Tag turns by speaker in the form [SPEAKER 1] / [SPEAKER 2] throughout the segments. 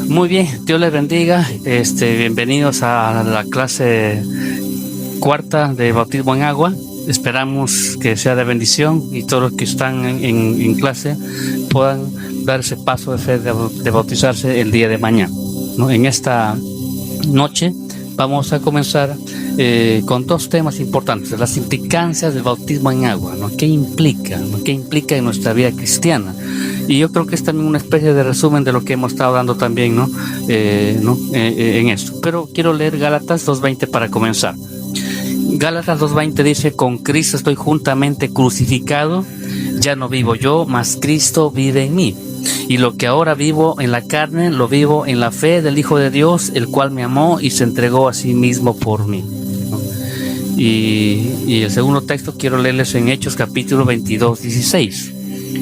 [SPEAKER 1] Muy bien, Dios les bendiga. Bienvenidos a la clase cuarta de bautismo en agua. Esperamos que sea de bendición y todos los que están en clase puedan dar ese paso de fe de bautizarse el día de mañana, ¿no? En esta noche vamos a comenzar con dos temas importantes: las implicancias del bautismo en agua, ¿no? ¿Qué implica? ¿No? ¿Qué implica en nuestra vida cristiana? Y yo creo que es también una especie de resumen de lo que hemos estado dando también, ¿no? En esto. Pero quiero leer Gálatas 2:20 para comenzar. Gálatas 2:20 dice: con Cristo estoy juntamente crucificado, ya no vivo yo, mas Cristo vive en mí. Y lo que ahora vivo en la carne, lo vivo en la fe del Hijo de Dios, el cual me amó y se entregó a sí mismo por mí, ¿no? Y el segundo texto quiero leerles en Hechos capítulo 22:16.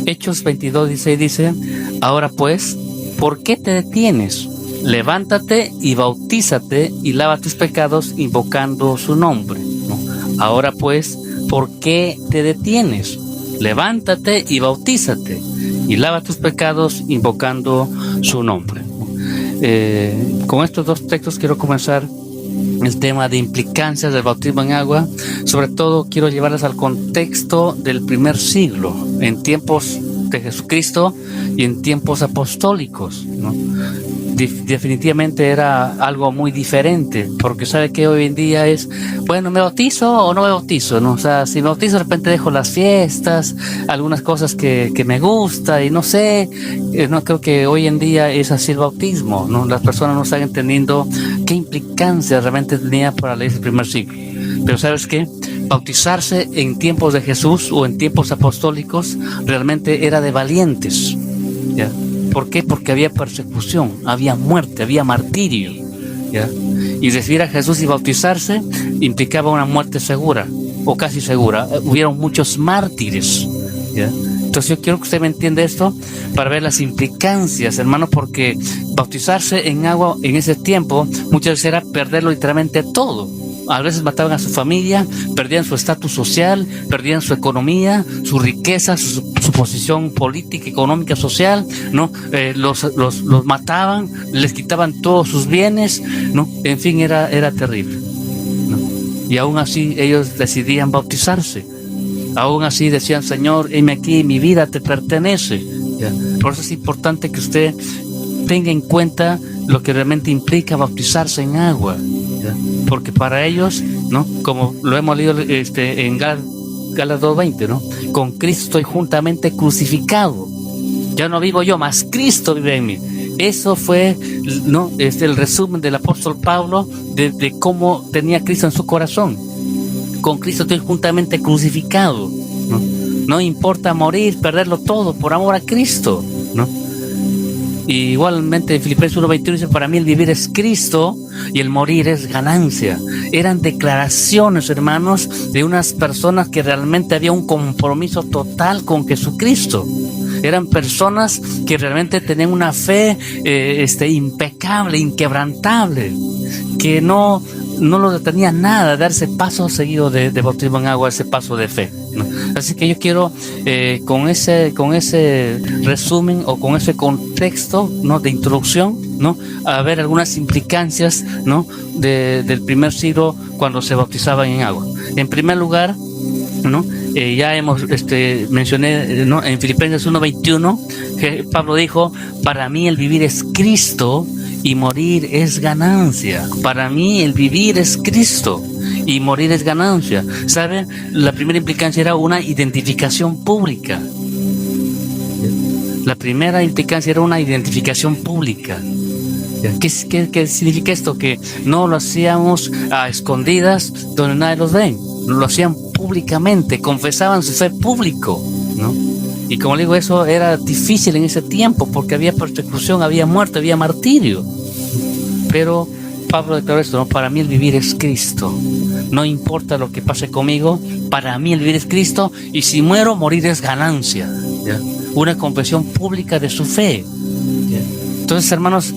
[SPEAKER 1] Hechos 22:16 dice: ahora pues, ¿por qué te detienes? Levántate y bautízate y lava tus pecados invocando su nombre, ¿no? Ahora pues, ¿por qué te detienes? Levántate y bautízate y lava tus pecados invocando su nombre. Con estos dos textos quiero comenzar el tema de implicancias del bautismo en agua. Sobre todo quiero llevarlas al contexto del primer siglo, en tiempos de Jesucristo y en tiempos apostólicos, ¿no? Definitivamente era algo muy diferente, porque sabe que hoy en día es, bueno, ¿me bautizo o no me bautizo? ¿No? O sea, si me bautizo de repente dejo las fiestas, algunas cosas que me gusta y no sé, no creo que hoy en día es así el bautismo, ¿no? Las personas no están entendiendo qué implicancia realmente tenía para la iglesia del primer siglo. Pero ¿sabes qué? Bautizarse en tiempos de Jesús o en tiempos apostólicos realmente era de valientes, ¿ya? ¿Por qué? Porque había persecución, había muerte, había martirio, ¿ya? Y recibir a Jesús y bautizarse implicaba una muerte segura, o casi segura. Hubieron muchos mártires, ¿ya? Entonces yo quiero que usted me entienda esto para ver las implicancias, hermano, porque bautizarse en agua en ese tiempo muchas veces era perderlo literalmente todo. A veces mataban a su familia, perdían su estatus social, perdían su economía, su riqueza, su posición política, económica, social, ¿no? Los mataban, les quitaban todos sus bienes, ¿no? En fin, era terrible, ¿no? Y aún así ellos decidían bautizarse. Aún así decían: Señor, heme aquí, mi vida te pertenece, ¿ya? Por eso es importante que usted tenga en cuenta lo que realmente implica bautizarse en agua, ¿ya? Porque para ellos, ¿no? Como lo hemos leído en Gálatas 2:20, ¿no? Con Cristo estoy juntamente crucificado, ya no vivo yo, mas Cristo vive en mí. Eso fue, ¿no? El resumen del apóstol Pablo de cómo tenía Cristo en su corazón. Con Cristo estoy juntamente crucificado, ¿no? No importa morir, perderlo todo por amor a Cristo, ¿no? Y igualmente en Filipenses 1:21 dice: para mí el vivir es Cristo y el morir es ganancia. Eran declaraciones, hermanos, de unas personas que realmente había un compromiso total con Jesucristo. Eran personas que realmente tenían una fe impecable, inquebrantable, que no lo detenía nada, dar ese paso seguido de bautismo en agua, ese paso de fe, ¿no? Así que yo quiero con ese resumen o con ese contexto, ¿no?, de introducción, ¿no?, a ver algunas implicancias, ¿no?, del primer siglo cuando se bautizaban en agua. En primer lugar, ¿no?, ya hemos mencioné, ¿no?, en Filipenses 1:21 que Pablo dijo: para mí el vivir es Cristo y morir es ganancia. Para mí el vivir es Cristo y morir es ganancia. ¿Saben? La primera implicancia era una identificación pública. La primera implicancia era una identificación pública. ¿Qué significa esto? Que no lo hacíamos a escondidas donde nadie los ve. Lo hacían públicamente, confesaban su fe público, ¿no? Y como digo, eso era difícil en ese tiempo porque había persecución, había muerte, había martirio. Pero Pablo declaró esto, ¿no? Para mí el vivir es Cristo. No importa lo que pase conmigo, para mí el vivir es Cristo, y si muero, morir es ganancia, ¿ya? Una confesión pública de su fe, ¿ya? Entonces, hermanos,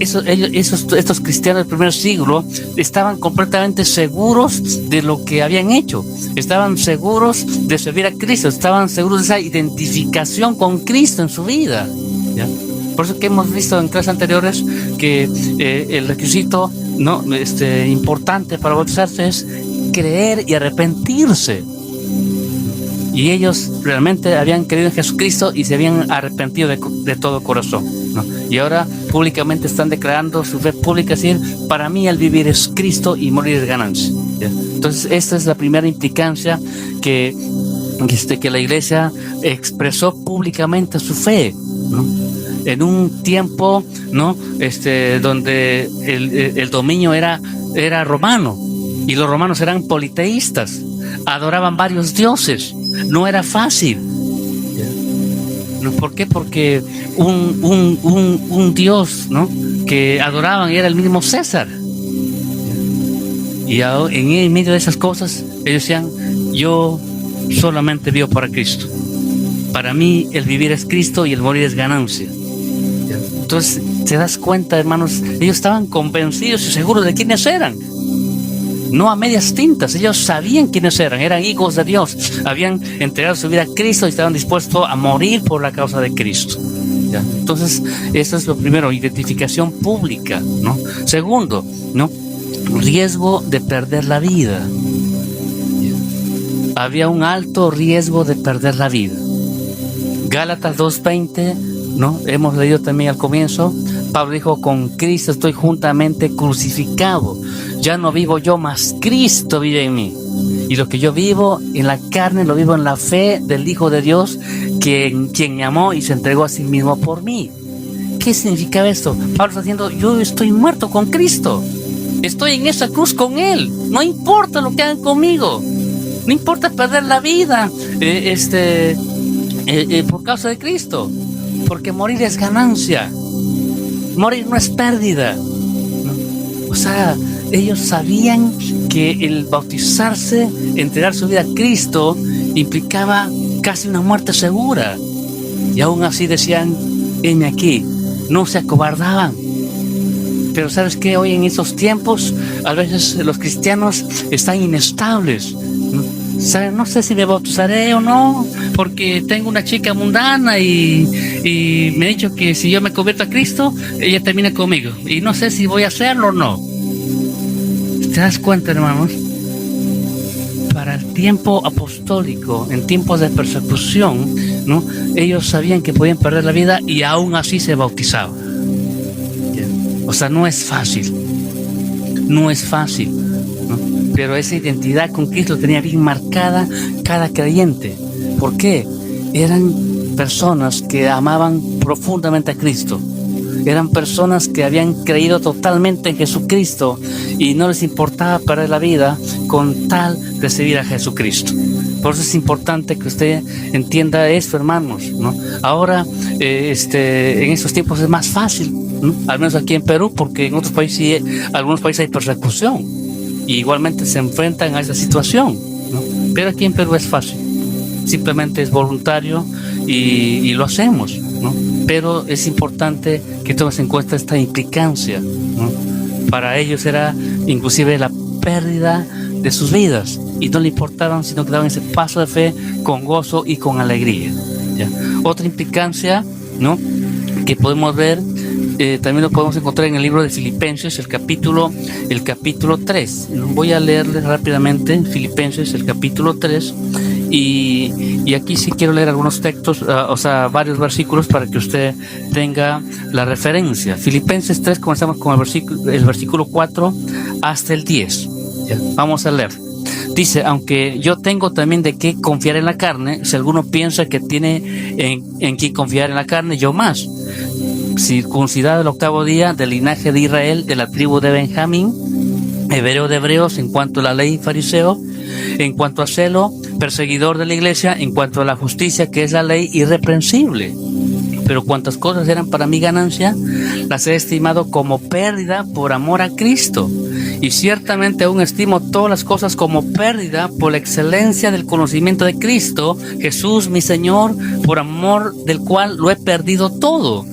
[SPEAKER 1] estos cristianos del primer siglo estaban completamente seguros de lo que habían hecho. Estaban seguros de servir a Cristo. Estaban seguros de esa identificación con Cristo en su vida, ¿ya? Por eso que hemos visto en clases anteriores que el requisito, ¿no?, importante para bautizarse es creer y arrepentirse. Y ellos realmente habían creído en Jesucristo y se habían arrepentido de todo corazón, ¿no? Y ahora públicamente están declarando su fe pública, decir, para mí el vivir es Cristo y morir es ganancia, ¿ya? Entonces esta es la primera implicancia que la iglesia expresó públicamente su fe, ¿no? En un tiempo, ¿no?, donde el dominio era romano y los romanos eran politeístas, adoraban varios dioses, no era fácil. ¿Por qué? Porque un dios, ¿no?, que adoraban era el mismo César. Y en medio de esas cosas ellos decían, yo solamente vivo para Cristo. Para mí el vivir es Cristo y el morir es ganancia. Entonces te das cuenta, hermanos, ellos estaban convencidos y seguros de quiénes eran. No a medias tintas, ellos sabían quiénes eran hijos de Dios, habían entregado su vida a Cristo y estaban dispuestos a morir por la causa de Cristo. ¿Ya? Entonces, eso es lo primero, identificación pública, ¿no? Segundo, ¿no?, riesgo de perder la vida. ¿Ya? Había un alto riesgo de perder la vida. Gálatas 2:20, ¿no?, hemos leído también al comienzo. Pablo dijo, con Cristo estoy juntamente crucificado. Ya no vivo yo, mas Cristo vive en mí. Y lo que yo vivo en la carne, lo vivo en la fe del Hijo de Dios, quien me amó y se entregó a sí mismo por mí. ¿Qué significa esto? Pablo está diciendo, yo estoy muerto con Cristo. Estoy en esa cruz con Él. No importa lo que hagan conmigo. No importa perder la vida por causa de Cristo. Porque morir es ganancia. Morir no es pérdida, ¿no? O sea, ellos sabían que el bautizarse, entregar su vida a Cristo, implicaba casi una muerte segura. Y aún así decían, heme aquí, no se acobardaban. Pero ¿sabes qué? Hoy en estos tiempos, a veces los cristianos están inestables, ¿no? ¿Saben? No sé si me bautizaré o no, porque tengo una chica mundana y me ha dicho que si yo me convierto a Cristo, ella termina conmigo. Y no sé si voy a hacerlo o no. ¿Te das cuenta, hermanos? Para el tiempo apostólico, en tiempos de persecución, ¿no?, ellos sabían que podían perder la vida y aún así se bautizaban. O sea, no es fácil. No es fácil, ¿no? Pero esa identidad con Cristo tenía bien marcada cada creyente. ¿Por qué? Eran personas que amaban profundamente a Cristo. Eran personas que habían creído totalmente en Jesucristo y no les importaba perder la vida con tal de seguir a Jesucristo. Por eso es importante que usted entienda esto, hermanos, ¿no? Ahora, en estos tiempos es más fácil, ¿no?, al menos aquí en Perú, porque en otros países, algunos países hay persecución y igualmente se enfrentan a esa situación, ¿no? Pero aquí en Perú es fácil, simplemente es voluntario y lo hacemos, ¿no? Pero es importante que tomes en cuenta esta implicancia, ¿no? Para ellos era inclusive la pérdida de sus vidas y no le importaban, sino que daban ese paso de fe con gozo y con alegría, ¿ya? Otra implicancia, ¿no?, que podemos ver, también lo podemos encontrar en el libro de Filipenses, el capítulo 3. Voy a leerles rápidamente Filipenses, el capítulo 3, y aquí sí quiero leer algunos textos, varios versículos para que usted tenga la referencia. Filipenses 3, comenzamos con el versículo 4 hasta el 10. ¿Ya? Vamos a leer. Dice, aunque yo tengo también de qué confiar en la carne, si alguno piensa que tiene en qué confiar en la carne, yo más. Circuncidado el 8º día, del linaje de Israel, de la tribu de Benjamín, hebreo de hebreos, en cuanto a la ley, fariseo, en cuanto a celo, perseguidor de la iglesia, en cuanto a la justicia, que es la ley, irreprensible. Pero cuantas cosas eran para mi ganancia, las he estimado como pérdida por amor a Cristo. Y ciertamente aún estimo todas las cosas como pérdida por la excelencia del conocimiento de Cristo, Jesús mi Señor, por amor del cual lo he perdido todo.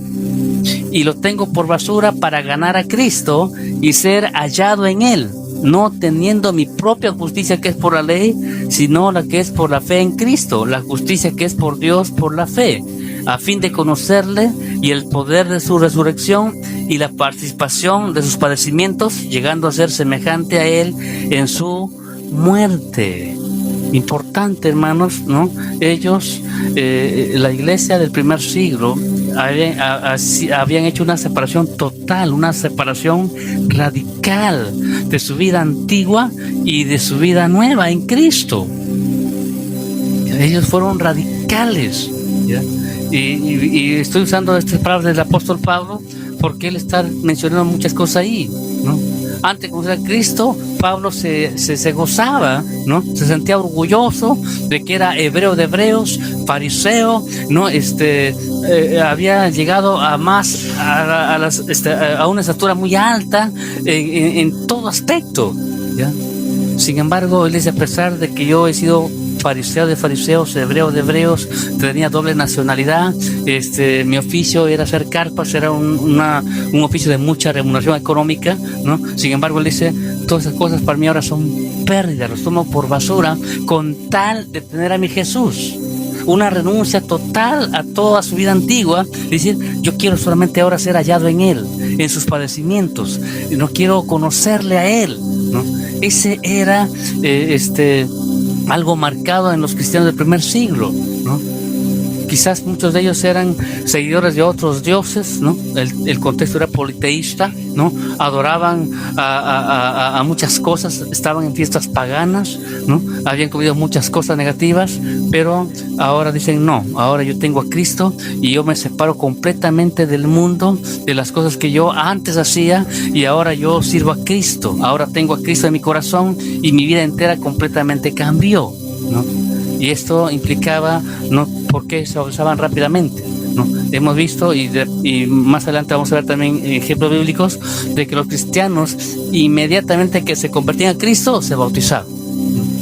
[SPEAKER 1] Y lo tengo por basura para ganar a Cristo y ser hallado en Él, no teniendo mi propia justicia que es por la ley, sino la que es por la fe en Cristo, la justicia que es por Dios por la fe, a fin de conocerle y el poder de su resurrección y la participación de sus padecimientos, llegando a ser semejante a Él en su muerte. Importante, hermanos, ¿no? Ellos, la iglesia del primer siglo, habían hecho una separación total, una separación radical de su vida antigua y de su vida nueva en Cristo. Ellos fueron radicales, ¿ya? Y estoy usando estas palabras del apóstol Pablo porque él está mencionando muchas cosas ahí, ¿no? Antes de conocer a Cristo, Pablo se gozaba, ¿no? Se sentía orgulloso de que era hebreo de hebreos, fariseo, ¿no? Había llegado a una estatura muy alta en todo aspecto, ¿ya? Sin embargo, él dice, a pesar de que yo he sido fariseo de fariseos, hebreo de hebreos, tenía doble nacionalidad, mi oficio era hacer carpas, era un oficio de mucha remuneración económica, ¿no? Sin embargo, él dice, todas esas cosas para mí ahora son pérdidas, los tomo por basura con tal de tener a mi Jesús. Una renuncia total a toda su vida antigua, decir, yo quiero solamente ahora ser hallado en Él, en sus padecimientos, no quiero conocerle a Él, ¿no? Ese era algo marcado en los cristianos del primer siglo, ¿no? Quizás muchos de ellos eran seguidores de otros dioses, ¿no? El contexto era politeísta, ¿no? Adoraban a muchas cosas, estaban en fiestas paganas, ¿no? Habían comido muchas cosas negativas, pero ahora dicen, no, ahora yo tengo a Cristo y yo me separo completamente del mundo, de las cosas que yo antes hacía, y ahora yo sirvo a Cristo, ahora tengo a Cristo en mi corazón y mi vida entera completamente cambió, ¿no? Y esto implicaba, ¿no?, por qué se bautizaban rápidamente, ¿no? Hemos visto y más adelante vamos a ver también ejemplos bíblicos de que los cristianos inmediatamente que se convertían a Cristo se bautizaban,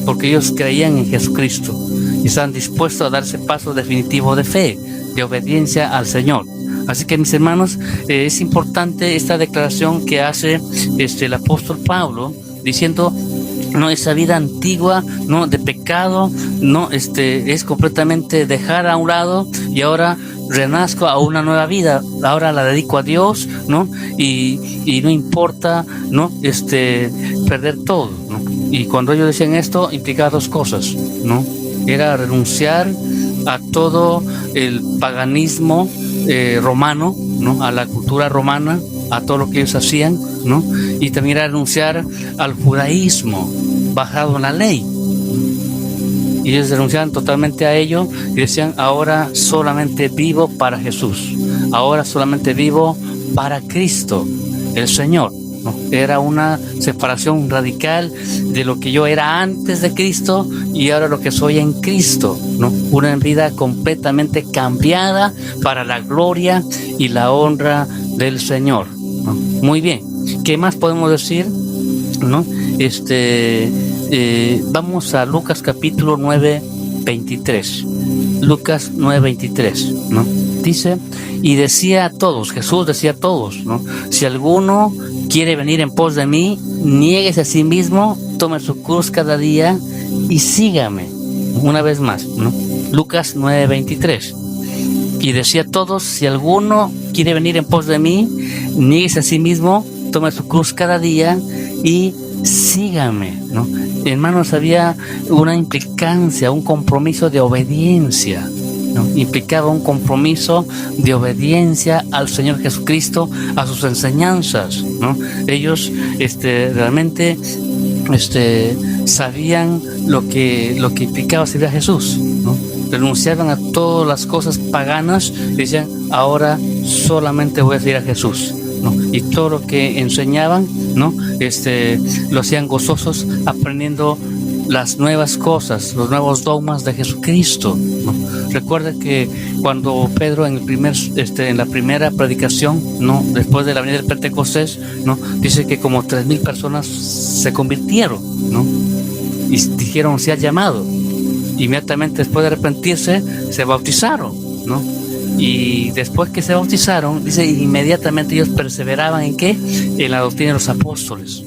[SPEAKER 1] porque ellos creían en Jesucristo y estaban dispuestos a darse paso definitivo de fe, de obediencia al Señor. Así que, mis hermanos, es importante esta declaración que hace el apóstol Pablo, diciendo, no, esa vida antigua, no, de pecado, no, es completamente dejar a un lado y ahora renazco a una nueva vida, ahora la dedico a Dios, ¿no? Y no importa, ¿no?, perder todo, ¿no? Y cuando ellos decían esto, implicaba dos cosas, ¿no? Era renunciar a todo el paganismo romano, ¿no?, a la cultura romana, a todo lo que ellos hacían, ¿no? Y también era renunciar al judaísmo basado en la ley. Y ellos renunciaban totalmente a ello y decían, ahora solamente vivo para Jesús, ahora solamente vivo para Cristo, el Señor, ¿no? Era una separación radical de lo que yo era antes de Cristo y ahora lo que soy en Cristo, ¿no? Una vida completamente cambiada para la gloria y la honra del Señor, ¿no? Muy bien, ¿qué más podemos decir, ¿no? Vamos a Lucas capítulo 9, 23. Lucas 9, 23, ¿no? Dice, y decía a todos, Jesús decía a todos, ¿no?, si alguno quiere venir en pos de mí, niéguese a sí mismo, tome su cruz cada día y sígame. Una vez más, ¿no? Lucas 9, 23. Y decía a todos, si alguno quiere venir en pos de mí, niéguese a sí mismo, tome su cruz cada día y sígame, ¿no? Hermanos, había una implicancia, un compromiso de obediencia, ¿no? Implicaba un compromiso de obediencia al Señor Jesucristo, a sus enseñanzas, ¿no? Ellos realmente sabían lo que implicaba servir a Jesús, ¿no? Renunciaban a todas las cosas paganas y decían, ahora solamente voy a seguir a Jesús, ¿no? Y todo lo que enseñaban, ¿no?, lo hacían gozosos, aprendiendo las nuevas cosas, los nuevos dogmas de Jesucristo, ¿no? Recuerda que cuando Pedro en la primera predicación, ¿no?, después de la venida del Pentecostés, ¿no?, dice que como 3,000 personas se convirtieron, ¿no?, y dijeron, se ha llamado. Inmediatamente después de arrepentirse, se bautizaron, ¿no? Y después que se bautizaron, dice, inmediatamente ellos perseveraban ¿en qué? En la doctrina de los apóstoles.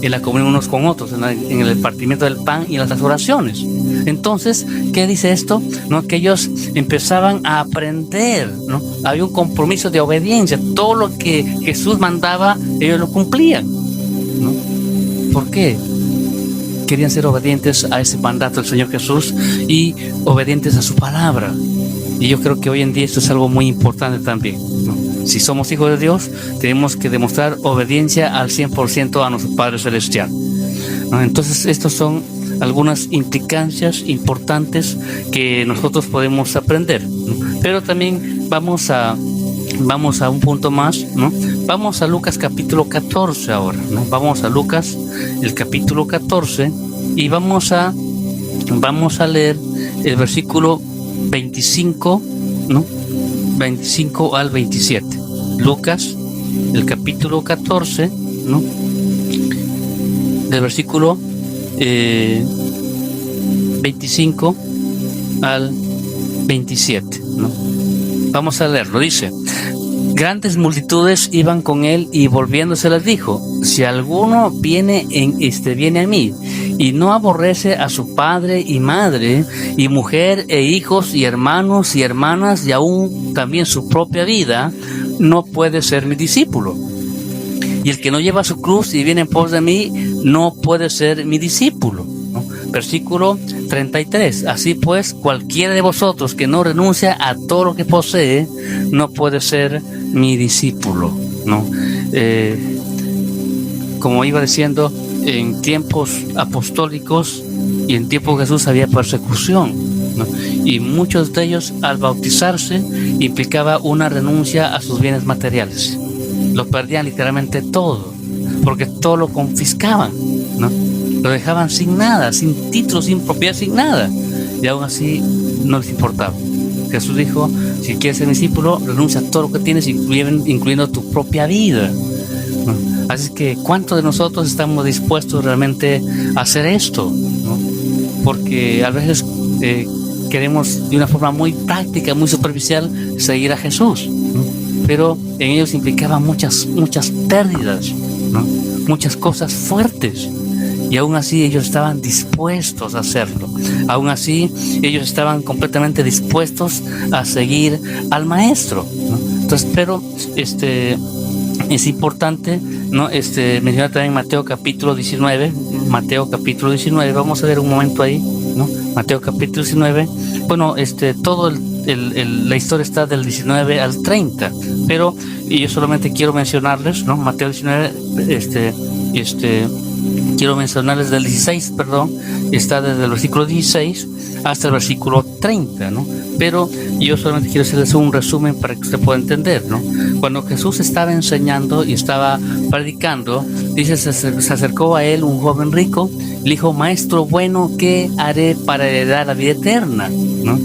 [SPEAKER 1] en la comunión unos con otros, en el partimiento del pan y en las oraciones. Entonces, ¿qué dice esto? ¿No? Que ellos empezaban a aprender, ¿no? Había un compromiso de obediencia. Todo lo que Jesús mandaba, ellos lo cumplían, ¿no? ¿Por qué? Querían ser obedientes a ese mandato del Señor Jesús y obedientes a su palabra. Y yo creo que hoy en día esto es algo muy importante también, ¿no? Si somos hijos de Dios, tenemos que demostrar obediencia al 100% a nuestro Padre Celestial, ¿no? Entonces, estos son algunas implicancias importantes que nosotros podemos aprender, ¿no? Pero también vamos a un punto más, ¿no? Vamos a Lucas capítulo 14 ahora, ¿no? Vamos a Lucas, el capítulo 14, y vamos a leer el versículo 25, ¿no? 25 al 27. Lucas, el capítulo 14, ¿no? Del versículo 25 al 27, ¿no? Vamos a leerlo. Dice: grandes multitudes iban con él, y volviéndose les dijo: si alguno viene a mí y no aborrece a su padre y madre y mujer e hijos y hermanos y hermanas y aún también su propia vida, no puede ser mi discípulo. Y el que no lleva su cruz y viene en pos de mí, no puede ser mi discípulo, ¿no? Versículo 33. Así pues, cualquiera de vosotros que no renuncia a todo lo que posee, no puede ser mi discípulo, ¿no? Como iba diciendo, en tiempos apostólicos y en tiempos de Jesús había persecución, ¿no? Y muchos de ellos, al bautizarse, implicaba una renuncia a sus bienes materiales. Lo perdían literalmente todo, porque todo lo confiscaban, ¿no? Lo dejaban sin nada, sin título, sin propiedad, sin nada, y aún así no les importaba. Jesús dijo: si quieres ser discípulo, renuncia a todo lo que tienes, incluyendo tu propia vida, ¿no? Así que, ¿cuántos de nosotros estamos dispuestos realmente a hacer esto, ¿no? Porque a veces queremos de una forma muy práctica, muy superficial, seguir a Jesús, ¿no? Pero en ellos implicaba muchas pérdidas, ¿no? Muchas cosas fuertes. Y aún así ellos estaban dispuestos a hacerlo. Aún así ellos estaban completamente dispuestos a seguir al Maestro, ¿no? Entonces, pero es importante, ¿no? Mencionar también Mateo capítulo 19. Mateo capítulo 19. Vamos a ver un momento ahí, ¿no? Mateo capítulo 19. Bueno, todo la historia está del 19 al 30. Pero yo solamente quiero mencionarles, ¿no? Mateo 19, quiero mencionarles del 16, está desde el versículo 16 hasta el versículo 30, ¿no? Pero yo solamente quiero hacerles un resumen para que usted pueda entender, ¿no? Cuando Jesús estaba enseñando y estaba predicando, dice, se acercó a él un joven rico, le dijo: maestro bueno, ¿qué haré para heredar la vida eterna?, ¿no?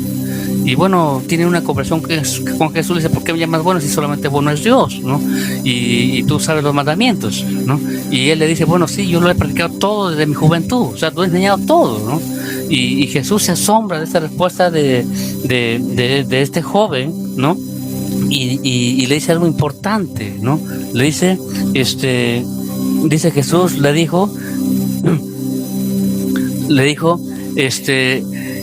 [SPEAKER 1] Y bueno, tiene una conversación con Jesús. Le dice: ¿por qué me llamas bueno si solamente bueno es Dios, ¿no? Y tú sabes los mandamientos, ¿no? Y él le dice: bueno, sí, yo lo he practicado todo desde mi juventud, o sea, tú has enseñado todo, ¿no? Y Jesús se asombra de esta respuesta de este joven, ¿no? Y le dice algo importante, ¿no? Le dice, dice Jesús, le dijo,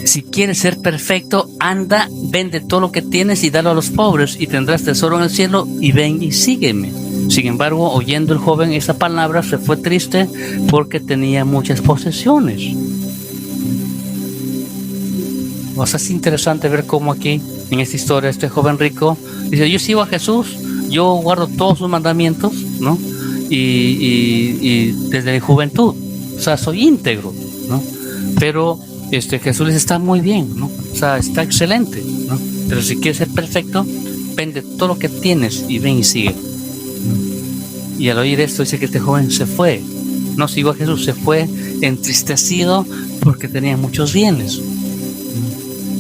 [SPEAKER 1] si quieres ser perfecto, anda, vende todo lo que tienes y dalo a los pobres, y tendrás tesoro en el cielo, y ven y sígueme. Sin embargo, oyendo el joven esa palabra, se fue triste porque tenía muchas posesiones. O sea, es interesante ver cómo aquí, en esta historia, este joven rico dice: yo sigo a Jesús, yo guardo todos sus mandamientos, ¿no? Y desde mi juventud, o sea, soy íntegro, ¿no? Pero Jesús les está muy bien, ¿no? O sea, está excelente, ¿no? Pero si quieres ser perfecto, vende todo lo que tienes y ven y sigue. Y al oír esto, dice que este joven se fue, no siguió a Jesús, se fue entristecido porque tenía muchos bienes.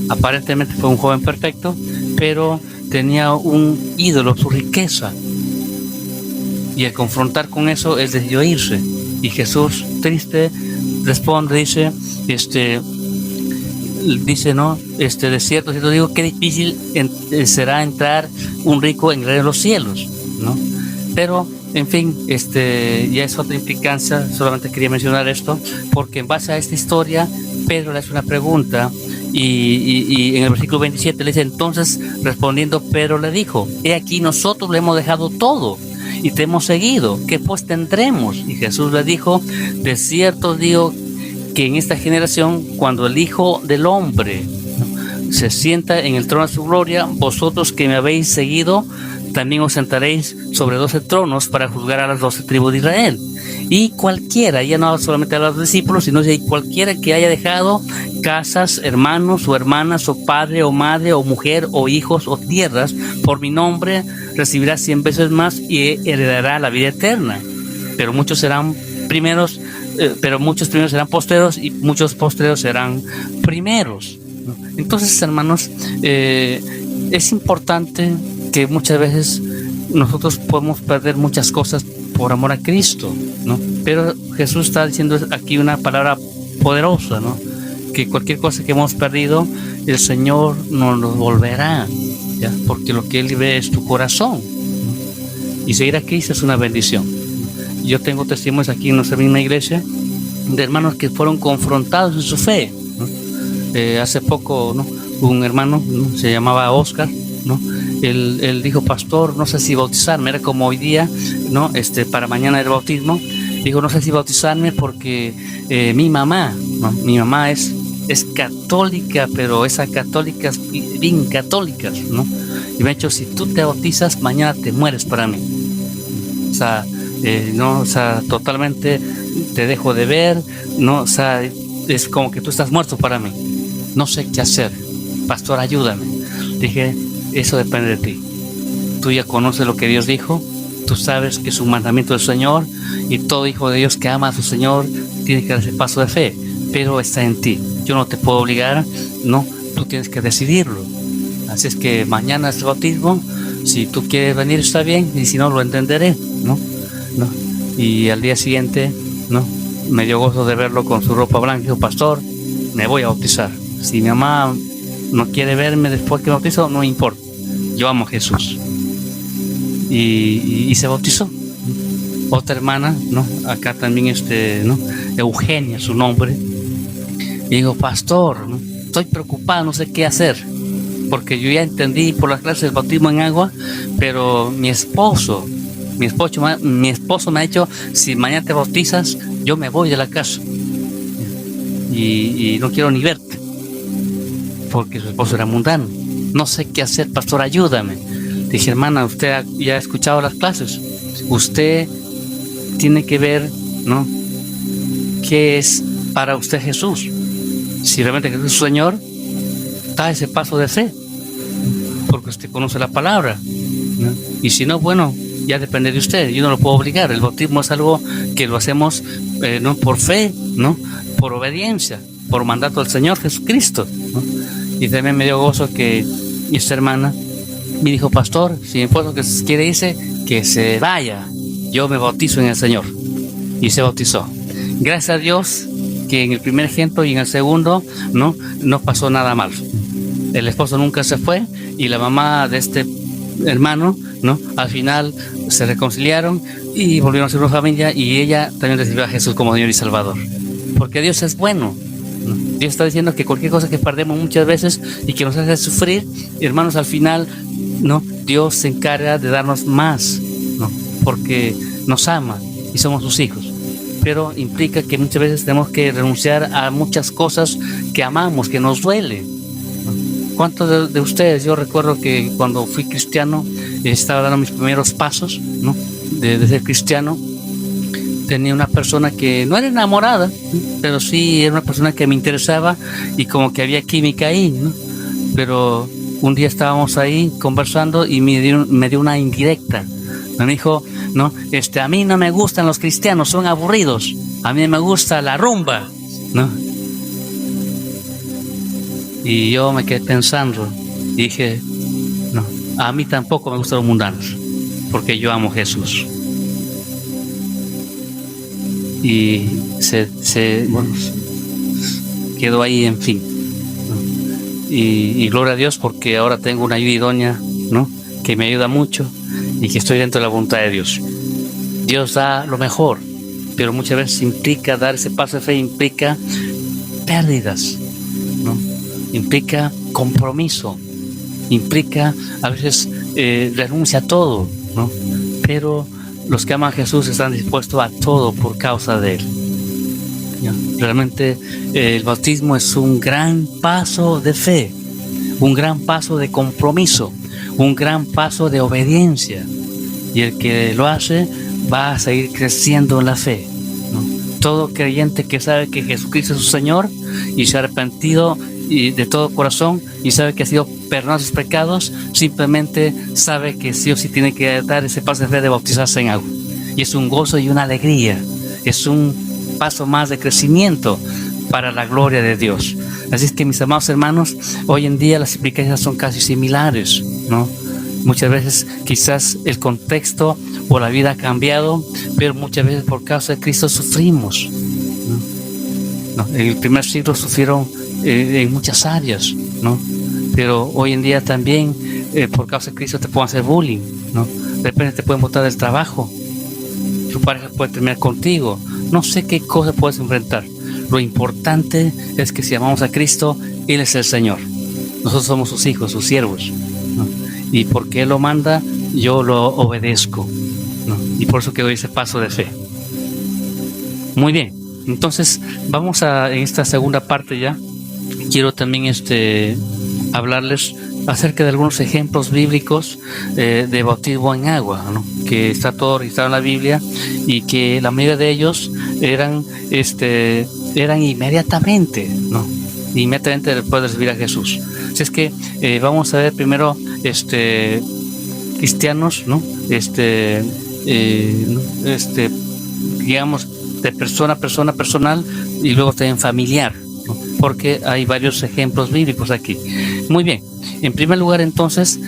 [SPEAKER 1] Aparentemente fue un joven perfecto, pero tenía un ídolo, su riqueza. Y al confrontar con eso, él decidió irse. Y Jesús, triste, responde, dice, ¿no? De cierto digo, qué difícil será entrar un rico en el reino de los cielos, ¿no? Pero, en fin, ya es otra implicancia. Solamente quería mencionar esto, porque en base a esta historia, Pedro le hace una pregunta y en el versículo 27 le dice: entonces respondiendo Pedro le dijo: he aquí, nosotros le hemos dejado todo y te hemos seguido, ¿qué pues tendremos? Y Jesús le dijo: de cierto digo que en esta generación, cuando el Hijo del Hombre se sienta en el trono de su gloria, vosotros que me habéis seguido, también os sentaréis sobre 12 tronos para juzgar a las 12 tribus de Israel. Y cualquiera, ya no solamente a los discípulos, sino cualquiera que haya dejado casas, hermanos o hermanas, o padre o madre, o mujer o hijos o tierras, por mi nombre, recibirá 100 veces más y heredará la vida eterna. Pero muchos serán primeros, muchos primeros serán postreros, y muchos postreros serán primeros. Entonces, hermanos, es importante que muchas veces nosotros podemos perder muchas cosas por amor a Cristo, ¿no? Pero Jesús está diciendo aquí una palabra poderosa, ¿no? Que cualquier cosa que hemos perdido, el Señor nos lo volverá, ¿ya? Porque lo que Él ve es tu corazón, ¿no? Y seguir a Cristo es una bendición. Yo tengo testimonios aquí en nuestra misma iglesia de hermanos que fueron confrontados en su fe, ¿no? Hace poco, ¿no?, un hermano, ¿no?, se llamaba Oscar, ¿no? Él dijo: pastor, no sé si bautizarme. Era como hoy día, ¿no? Para mañana el bautismo. Dijo: no sé si bautizarme porque mi mamá, ¿no?, mi mamá es católica, pero esa católica es bien católica, ¿no? Y me ha dicho: si tú te bautizas, mañana te mueres para mí. O sea, no, o sea, totalmente te dejo de ver, ¿no? O sea, es como que tú estás muerto para mí. No sé qué hacer. Pastor, ayúdame. Dije: eso depende de ti. Tú ya conoces lo que Dios dijo. Tú sabes que es un mandamiento del Señor, y todo hijo de Dios que ama a su Señor tiene que dar ese paso de fe. Pero está en ti. Yo no te puedo obligar, no. Tú tienes que decidirlo. Así es que mañana es el bautismo. Si tú quieres venir, está bien, y si no, lo entenderé, ¿no? Y al día siguiente, ¿no?, me dio gozo de verlo con su ropa blanca. Dijo: pastor, me voy a bautizar. Si mi mamá no quiere verme después que me bautizo, no importa. Yo amo a Jesús. Y se bautizó. Otra hermana, ¿no?, acá también, ¿no?, Eugenia, su nombre. Y digo: pastor, ¿no?, estoy preocupada, no sé qué hacer, porque yo ya entendí por las clases del bautismo en agua, pero mi esposo me ha dicho: si mañana te bautizas, yo me voy de la casa y no quiero ni verte, porque su esposo era mundano. No sé qué hacer, pastor, ayúdame. Dije: hermana, usted ya ha escuchado las clases, usted tiene que ver, ¿no?, qué es para usted Jesús. Si realmente Jesús es su Señor, da ese paso de fe, porque usted conoce la palabra, ¿no? Y si no, bueno, ya depende de usted. Yo no lo puedo obligar. El bautismo es algo que lo hacemos, no por fe, no por obediencia, por mandato del Señor Jesucristo, ¿no? Y también me dio gozo que esta hermana me dijo: pastor, si mi esposo que quiere irse, que se vaya, yo me bautizo en el Señor. Y se bautizó. Gracias a Dios que en el primer ejemplo y en el segundo no pasó nada mal. El esposo nunca se fue, y la mamá de este hermano, ¿no?, al final se reconciliaron y volvieron a ser una familia, y ella también recibió a Jesús como Señor y Salvador. Porque Dios es bueno, ¿no? Dios está diciendo que cualquier cosa que perdemos muchas veces y que nos hace sufrir, hermanos, al final, ¿no?, Dios se encarga de darnos más, ¿no?, porque nos ama y somos sus hijos. Pero implica que muchas veces tenemos que renunciar a muchas cosas que amamos, que nos duele, ¿no? ¿Cuántos de ustedes? Yo recuerdo que cuando fui cristiano, estaba dando mis primeros pasos, ¿no?, de ser cristiano. Tenía una persona que no era enamorada, ¿no?, pero sí era una persona que me interesaba, y como que había química ahí, ¿no? Pero un día estábamos ahí conversando y me dio una indirecta. Me dijo: no, a mí no me gustan los cristianos, son aburridos. A mí me gusta la rumba, ¿no? Y yo me quedé pensando y dije: no, a mí tampoco me gustan los mundanos, porque yo amo a Jesús. Y bueno, quedó ahí, en fin, ¿no? Y gloria a Dios, porque ahora tengo una ayuda idónea, ¿no?, que me ayuda mucho, y que estoy dentro de la voluntad de Dios. Dios da lo mejor, pero muchas veces implica dar ese paso de fe, implica pérdidas, ¿no? Implica compromiso, implica a veces renuncia a todo, ¿no? Pero los que aman a Jesús están dispuestos a todo por causa de Él. ¿Ya? Realmente el bautismo es un gran paso de fe, un gran paso de compromiso, un gran paso de obediencia, y el que lo hace va a seguir creciendo en la fe, ¿no? Todo creyente que sabe que Jesucristo es su Señor y se ha arrepentido y de todo corazón y sabe que ha sido perdonado sus pecados, simplemente sabe que sí o sí tiene que dar ese paso de fe de bautizarse en agua, y es un gozo y una alegría, es un paso más de crecimiento para la gloria de Dios. Así es que, mis amados hermanos, hoy en día las implicaciones son casi similares, ¿no? Muchas veces quizás el contexto o la vida ha cambiado, pero muchas veces por causa de Cristo sufrimos, ¿no? En el primer siglo sufrieron en muchas áreas, ¿no? Pero hoy en día también por causa de Cristo te pueden hacer bullying, ¿no? De repente te pueden botar del trabajo, tu pareja puede terminar contigo, no sé qué cosa puedes enfrentar. Lo importante es que si amamos a Cristo, Él es el Señor. Nosotros somos sus hijos, sus siervos, ¿no? Y porque Él lo manda, yo lo obedezco, ¿no? Y por eso que doy ese paso de fe. Muy bien, entonces vamos en esta segunda parte ya. Quiero también hablarles acerca de algunos ejemplos bíblicos de bautismo en agua, ¿no? Que está todo registrado en la Biblia, y que la mayoría de ellos eran inmediatamente, ¿no? Inmediatamente después de recibir a Jesús. Así es que vamos a ver primero cristianos, ¿no? Digamos, de persona a persona, personal, y luego también familiar, ¿no? Porque hay varios ejemplos bíblicos aquí. Muy bien. En primer lugar, entonces,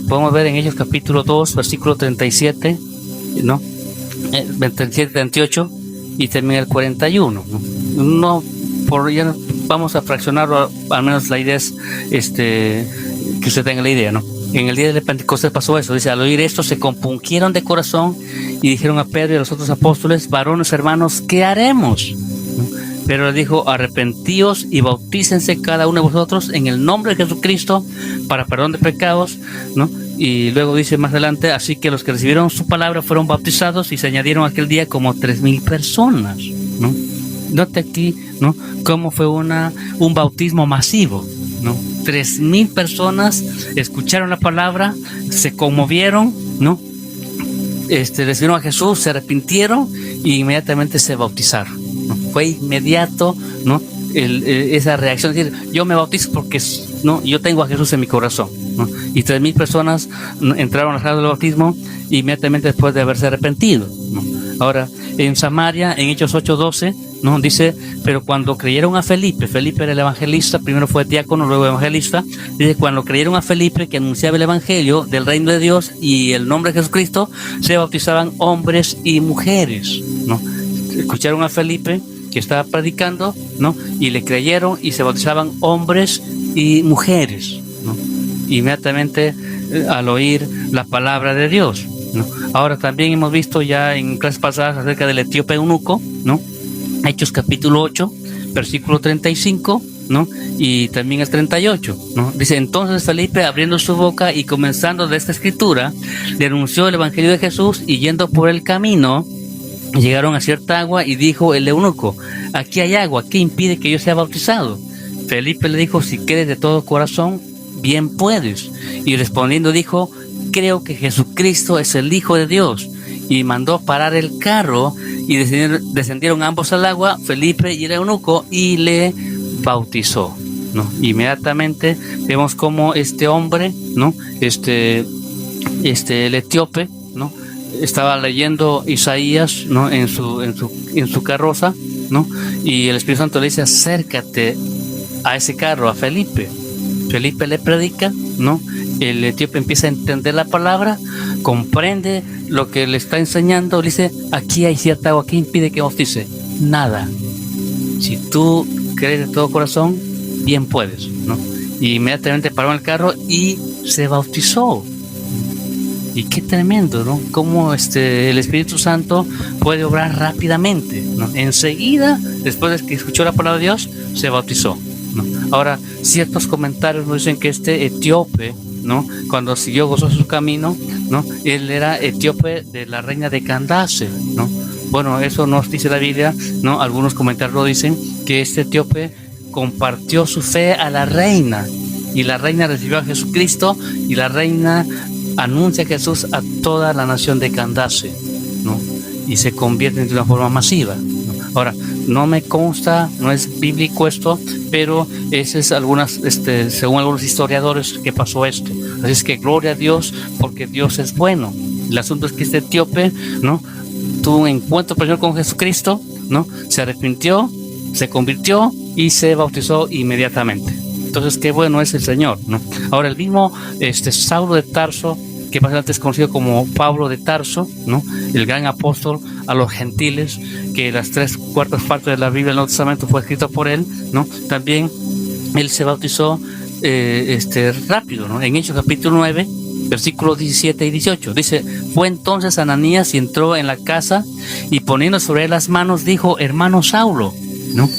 [SPEAKER 1] podemos ver en Hechos capítulo 2, versículo 37, ¿no? 37, 38 y también el 41, ¿no? Ya vamos a fraccionarlo, al menos la idea es que usted tenga la idea, ¿no? En el día de Pentecostés pasó eso, dice: al oír esto se compungieron de corazón y dijeron a Pedro y a los otros apóstoles: varones hermanos, ¿qué haremos? Pero les dijo: arrepentíos y bautícense cada uno de vosotros en el nombre de Jesucristo para perdón de pecados, ¿no? Y luego dice más adelante: así que los que recibieron su palabra fueron bautizados, y se añadieron aquel día como 3,000 personas, ¿no? Note aquí, ¿no?, cómo fue un bautismo masivo, ¿no? 3,000 personas escucharon la palabra, se conmovieron, ¿no? Recibieron a Jesús, se arrepintieron y inmediatamente se bautizaron, ¿no? Fue inmediato, ¿no? Esa reacción de decir: yo me bautizo porque, ¿no?, yo tengo a Jesús en mi corazón, ¿no? Y 3,000 personas entraron al del bautismo inmediatamente después de haberse arrepentido, ¿no? Ahora, en Samaria, en Hechos 8:12, ¿no?, dice: pero cuando creyeron a Felipe era el evangelista, primero fue diácono, luego evangelista, dice: cuando creyeron a Felipe, que anunciaba el evangelio del reino de Dios y el nombre de Jesucristo, se bautizaban hombres y mujeres, ¿no? Escucharon a Felipe que estaba predicando, ¿no?, y le creyeron y se bautizaban hombres y mujeres, ¿no?, inmediatamente al oír la palabra de Dios, ¿no? Ahora también hemos visto ya en clases pasadas acerca del etíope eunuco, ¿no? Hechos capítulo 8, versículo 35, ¿no?, y también el 38, ¿no? Dice: entonces Felipe, abriendo su boca y comenzando de esta escritura, le anunció el evangelio de Jesús, y yendo por el camino llegaron a cierta agua, y dijo el eunuco: aquí hay agua, ¿qué impide que yo sea bautizado? Felipe le dijo: si crees de todo corazón, bien puedes. Y respondiendo dijo: creo que Jesucristo es el Hijo de Dios. Y mandó parar el carro, y descendieron ambos al agua, Felipe y el eunuco, y le bautizó, ¿no? Inmediatamente vemos cómo este hombre, ¿no?, el etíope, ¿no?, estaba leyendo Isaías, ¿no?, en su carroza, ¿no?, y el Espíritu Santo le dice: acércate a ese carro, a Felipe. Felipe le predica, ¿no? El etíope empieza a entender la palabra, comprende lo que le está enseñando, le dice: aquí hay cierta agua, ¿qué impide que bautice? Nada. Si tú crees de todo corazón, bien puedes, ¿no? Y inmediatamente paró en el carro y se bautizó. Y qué tremendo, ¿no? Cómo el Espíritu Santo puede obrar rápidamente, ¿no? Enseguida, después de que escuchó la palabra de Dios, se bautizó, ¿no? Ahora, ciertos comentarios nos dicen que este etíope, ¿no? Cuando siguió gozoso su camino, ¿no? Él era etíope de la reina de Candace, ¿no? Bueno, eso nos dice la Biblia, ¿no? Algunos comentarios lo dicen, que este etíope compartió su fe a la reina, y la reina recibió a Jesucristo, y la reina anuncia a Jesús a toda la nación de Candace, ¿no? Y se convierte de una forma masiva, ¿no? Ahora, no me consta, no es bíblico esto, pero ese es según algunos historiadores que pasó esto. Así es que gloria a Dios, porque Dios es bueno. El asunto es que este etíope, ¿no? Tuvo un encuentro personal con Jesucristo, ¿no? Se arrepintió, se convirtió y se bautizó inmediatamente. Entonces, qué bueno es el Señor, ¿no? Ahora, el mismo Saulo de Tarso, que más adelante es conocido como Pablo de Tarso, ¿no? El gran apóstol a los gentiles, que las 3/4 partes de la Biblia del Nuevo Testamento fue escrito por él, ¿no? También él se bautizó rápido, ¿no? En Hechos capítulo 9, versículos 17 y 18, dice: fue entonces Ananías y entró en la casa, y poniendo sobre él las manos, dijo: hermano Saulo, ¿no?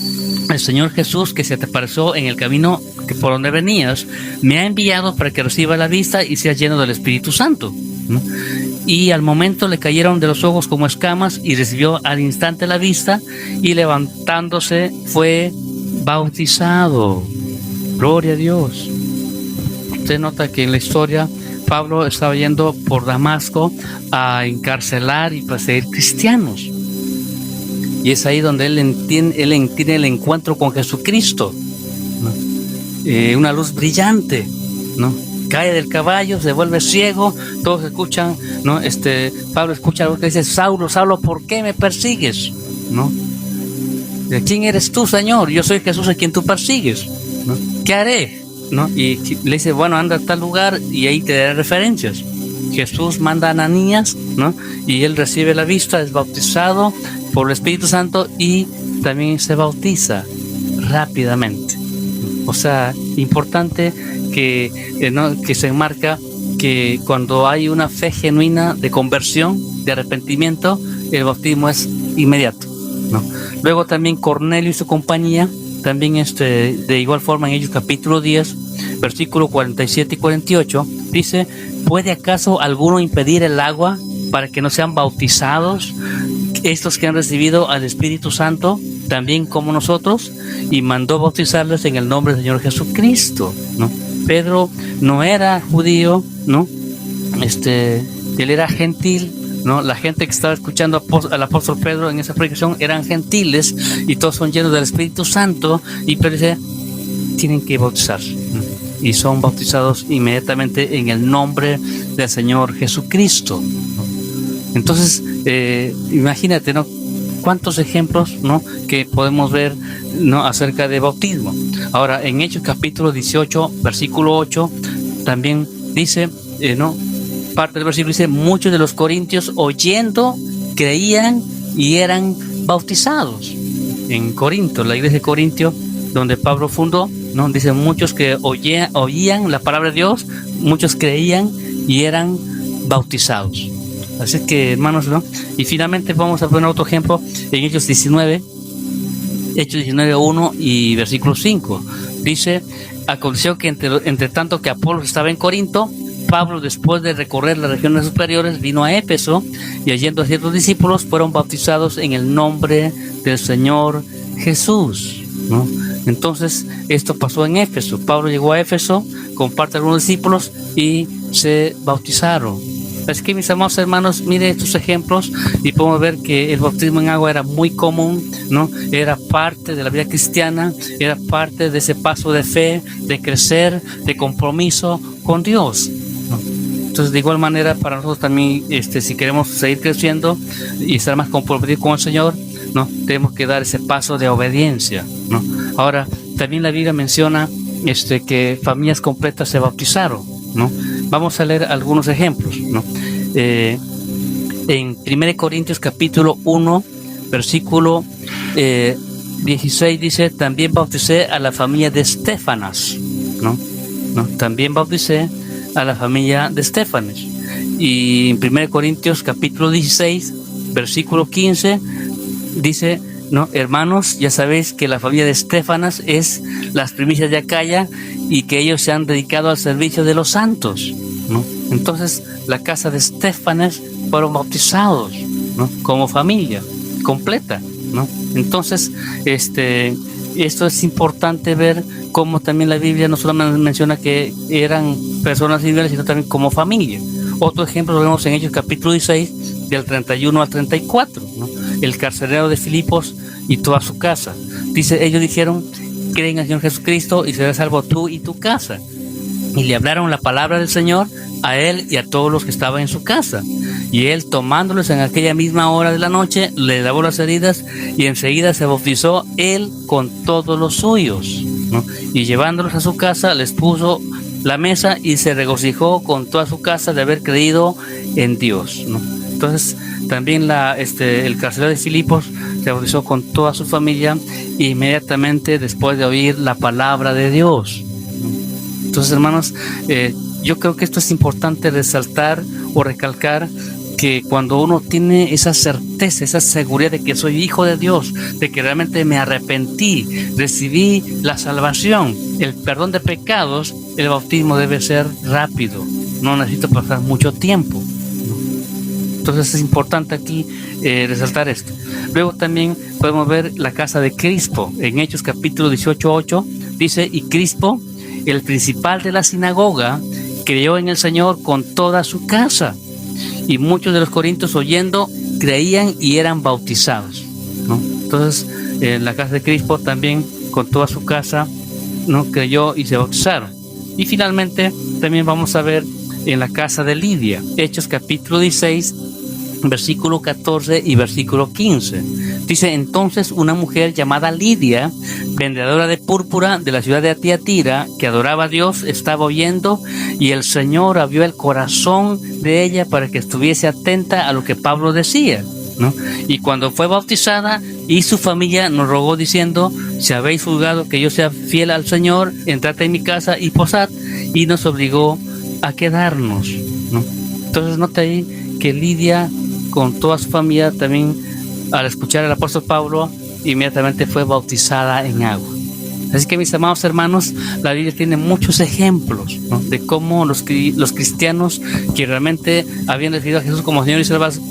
[SPEAKER 1] El Señor Jesús, que se te apareció en el camino que por donde venías, me ha enviado para que reciba la vista y sea lleno del Espíritu Santo, ¿no? Y al momento le cayeron de los ojos como escamas, y recibió al instante la vista, y levantándose fue bautizado. Gloria a Dios. Usted nota que en la historia Pablo estaba yendo por Damasco a encarcelar y perseguir cristianos. Y es ahí donde él tiene el encuentro con Jesucristo, ¿no? Una luz brillante, ¿no? Cae del caballo, se vuelve ciego, todos escuchan, ¿no? Pablo escucha algo que dice: Saulo, Saulo, ¿por qué me persigues? ¿No? ¿Quién eres tú, Señor? Yo soy Jesús a quien tú persigues, ¿no? ¿Qué haré? ¿No? Y le dice: bueno, anda a tal lugar y ahí te daré referencias. Jesús manda a Ananías, ¿no? Y él recibe la vista, es bautizado por el Espíritu Santo y también se bautiza rápidamente. O sea, importante que se enmarca que cuando hay una fe genuina de conversión, de arrepentimiento, el bautismo es inmediato, ¿no? Luego también Cornelio y su compañía, también de igual forma en Hechos capítulo 10, versículo 47 y 48, dice: ¿puede acaso alguno impedir el agua para que no sean bautizados estos que han recibido al Espíritu Santo, también como nosotros? Y mandó bautizarles en el nombre del Señor Jesucristo, ¿no? Pedro no era judío, ¿no? Él era gentil, ¿no? La gente que estaba escuchando al apóstol Pedro en esa predicación eran gentiles, y todos son llenos del Espíritu Santo, y Pedro dice: tienen que bautizar, ¿no? Y son bautizados inmediatamente en el nombre del Señor Jesucristo, ¿no? Entonces, imagínate, ¿no? Cuántos ejemplos, ¿no? Que podemos ver, ¿no? Acerca de bautismo. Ahora, en Hechos capítulo 18, versículo 8, también dice, ¿no? Parte del versículo dice: muchos de los corintios oyendo creían y eran bautizados. En Corinto, la iglesia de Corintio, donde Pablo fundó, ¿no? Dice: muchos que oían la palabra de Dios, muchos creían y eran bautizados. Así que, hermanos, ¿no? Y finalmente vamos a poner otro ejemplo en Hechos 19, 1 y versículo 5. Dice: aconteció que entre tanto que Apolos estaba en Corinto, Pablo, después de recorrer las regiones superiores, vino a Éfeso, y hallando a ciertos discípulos, fueron bautizados en el nombre del Señor Jesús, ¿no? Entonces, esto pasó en Éfeso. Pablo llegó a Éfeso con parte de algunos discípulos y se bautizaron. Así que, mis amados hermanos, miren estos ejemplos y podemos ver que el bautismo en agua era muy común, ¿no? Era parte de la vida cristiana, era parte de ese paso de fe, de crecer, de compromiso con Dios, ¿no? Entonces, de igual manera, para nosotros también, si queremos seguir creciendo y estar más comprometidos con el Señor, ¿no? Tenemos que dar ese paso de obediencia, ¿no? Ahora, también la Biblia menciona que familias completas se bautizaron, ¿no? Vamos a leer algunos ejemplos, ¿no? En 1 Corintios capítulo 1, versículo 16 dice: también bauticé a la familia de Estefanas, ¿no? También bauticé a la familia de Estefanas. Y en 1 Corintios capítulo 16, versículo 15, dice, no, hermanos, ya sabéis que la familia de Estefanas es las primicias de Acaya y que ellos se han dedicado al servicio de los santos, ¿no? Entonces, la casa de Estefanas fueron bautizados, ¿no? Como familia completa, ¿no? Entonces, esto es importante ver cómo también la Biblia no solamente menciona que eran personas individuales, sino también como familia. Otro ejemplo lo vemos en Hechos capítulo 16, del 31 al 34, ¿no? El carcelero de Filipos y toda su casa. Dice, ellos dijeron, creen al Señor Jesucristo y serás salvo tú y tu casa. Y le hablaron la palabra del Señor a él y a todos los que estaban en su casa. Y él, tomándolos en aquella misma hora de la noche, le lavó las heridas y enseguida se bautizó él con todos los suyos, ¿no? Y llevándolos a su casa, les puso la mesa y se regocijó con toda su casa de haber creído en Dios, ¿no? Entonces, también el carcelero de Filipos se bautizó con toda su familia inmediatamente después de oír la palabra de Dios. Entonces, hermanos, yo creo que esto es importante resaltar o recalcar, que cuando uno tiene esa certeza, esa seguridad de que soy hijo de Dios, de que realmente me arrepentí, recibí la salvación, el perdón de pecados, el bautismo debe ser rápido, no necesito pasar mucho tiempo. Entonces es importante aquí resaltar esto. Luego también podemos ver la casa de Crispo, en Hechos capítulo 18:8, dice, y Crispo, el principal de la sinagoga, creyó en el Señor con toda su casa. Y muchos de los corintios, oyendo, creían y eran bautizados, ¿no? Entonces, en la casa de Crispo también, con toda su casa, ¿no?, creyó y se bautizaron. Y finalmente, también vamos a ver en la casa de Lidia, Hechos capítulo 16, versículo 14 y versículo 15. Dice, entonces una mujer llamada Lidia, vendedora de púrpura de la ciudad de Tiatira, que adoraba a Dios, estaba oyendo, y el Señor abrió el corazón de ella para que estuviese atenta a lo que Pablo decía, ¿no? Y cuando fue bautizada y su familia nos rogó diciendo, si habéis juzgado que yo sea fiel al Señor, entrad en mi casa y posad, y nos obligó a quedarnos, ¿no? Entonces nota ahí que Lidia, con toda su familia, también al escuchar al apóstol Pablo, inmediatamente fue bautizada en agua. Así que, mis amados hermanos, la Biblia tiene muchos ejemplos, ¿no?, de cómo los cristianos que realmente habían recibido a Jesús como Señor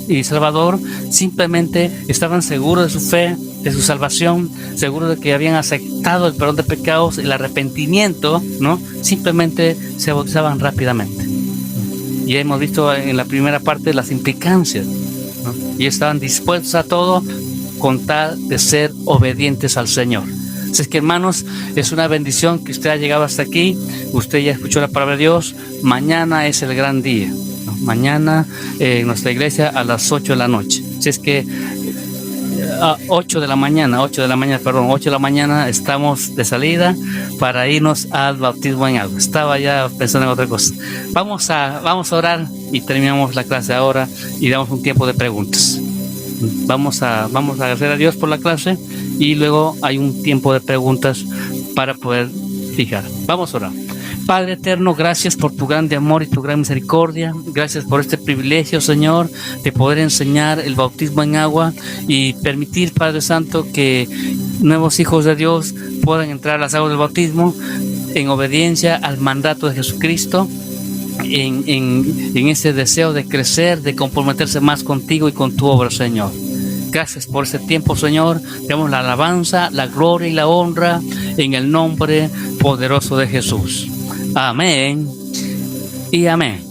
[SPEAKER 1] y Salvador, simplemente estaban seguros de su fe, de su salvación, seguros de que habían aceptado el perdón de pecados, el arrepentimiento, ¿no? Simplemente se bautizaban rápidamente. Y hemos visto en la primera parte las implicancias, ¿no? Y estaban dispuestos a todo con tal de ser obedientes al Señor. Así es que, hermanos, es una bendición que usted ha llegado hasta aquí. Usted ya escuchó la palabra de Dios. Mañana es el gran día, ¿no? Mañana en nuestra iglesia a las 8 de la noche. Así es que 8 de la mañana estamos de salida para irnos al bautismo en agua. Estaba ya pensando en otra cosa. Vamos a orar y terminamos la clase ahora y damos un tiempo de preguntas. Vamos a agradecer a Dios por la clase y luego hay un tiempo de preguntas para poder fijar. Vamos a orar. Padre eterno, gracias por tu grande amor y tu gran misericordia. Gracias por este privilegio, Señor, de poder enseñar el bautismo en agua y permitir, Padre Santo, que nuevos hijos de Dios puedan entrar a las aguas del bautismo en obediencia al mandato de Jesucristo, en ese deseo de crecer, de comprometerse más contigo y con tu obra, Señor. Gracias por este tiempo, Señor. Te damos la alabanza, la gloria y la honra en el nombre poderoso de Jesús. Amén y amén.